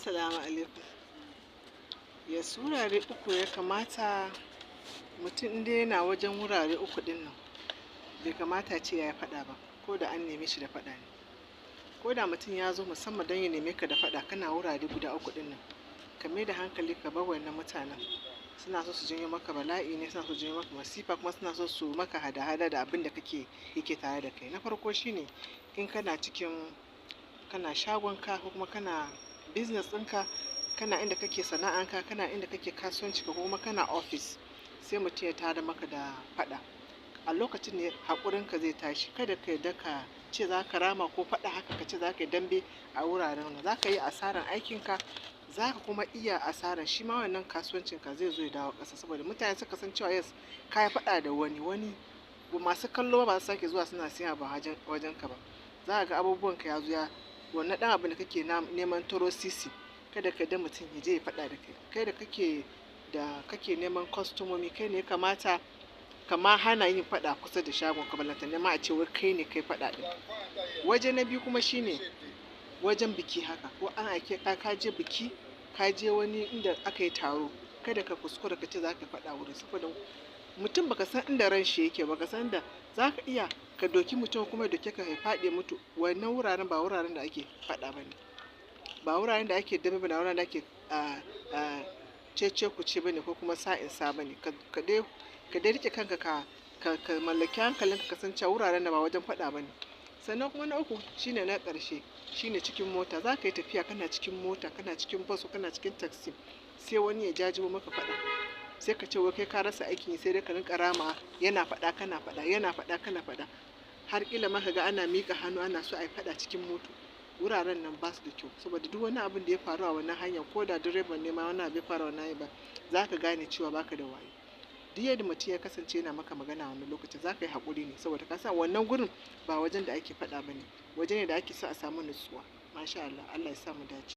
Assalamu alaikum. Yes, wurare uku ya kamata mutum inda yana wajen wurare uku din nan bai kamata ce ya yi faɗa ba, ko da an neme shi da faɗa ne. Ko da mutum ya zo musamman don ya neme ka da faɗa kana wurare guda uku din nan, ka mai da hankali ka bar wannan mutanen. Suna so su janyo maka bala'i ne, suna so su janyo maka masifa, kuma suna so su maka hada-hada da abin da yake tare da kai. Na farko shine in kana shagonka ko kuma kana business ɗinka, kana inda kake sana'anka, kana inda kake kasuwanci, ko kuma kana office, sai mutum ya tada maka da faɗa. A lokacin ne haƙurinka zai tashi. Kada ka yarda ka ce za ka rama ko faɗa haka ka ce za ka yi dambe a wuraren nan. Za ka yi asarar aikinka, za ka kuma iya asarar shi ma wannan kasuwancinka zai zo ya dawo ƙasa, saboda mutane suka san cewa yes ka yi faɗa da wani masu kallo ba su sake zuwa suna siya ba wajenka ba. Za ka ga abubuwanka ya zo ya wannan ɗan abin da kake neman taro sisi. Kada ka yarda mutum ya je ya faɗa da kai. Kai da kake neman kwastomomi, kai ne ya kamata ka ma hana yin faɗa kusa da shagon ka, balantana ma a ce wai kai ne kai faɗa ɗin. Waje na biyu kuma shine wajen biki haka, ko an aike ka je biki, ka je wani inda aka yi taro, kada ka kuskura ka ce za ka faɗa wurin, saboda mutum baka san inda ran shi yake, baka san da za ka iya ka doki mutum kuma doke ka faɗi mutu. Wannan wuraren ba wuraren da ake faɗa ba ne, ba wuraren da ake dambe ba, ba wuraren da ake cece kuce ba ne, ko kuma sa'insa ba ne. Ka dai rike kanka, ka mallaki hankalinka, ka san cewa wuraren da ba wajen faɗa ba ne. Sannan kuma na uku shine na ƙarshe, shine cikin mota. Za ka yi tafiya, kana cikin mota, kana cikin bus, kana cikin taxi, sai wani ya jajibo maka faɗa, sai ka ce wai kai ka rasa aikin, sai dai ka rinka rama, yana faɗa kana faɗa, yana faɗa kana faɗa, har ƙila ma ka ga ana miƙa hannu ana so a yi faɗa cikin mota. Wuraren nan ba su da kyau, saboda duk wani abin da ya faru a wannan hanyar, ko da direban ne ma wani abu ya faru a wannan hanyar, za ka gane cewa baka da wayo. Duk yadda mutum ya kasance yana maka magana a wannan lokacin, za ka yi haƙuri ne, saboda ka san wannan gurin ba wajen da ake faɗa ba ne, waje ne da ake so a samu nutsuwa. Masha Allah, Allah ya sa mu dace.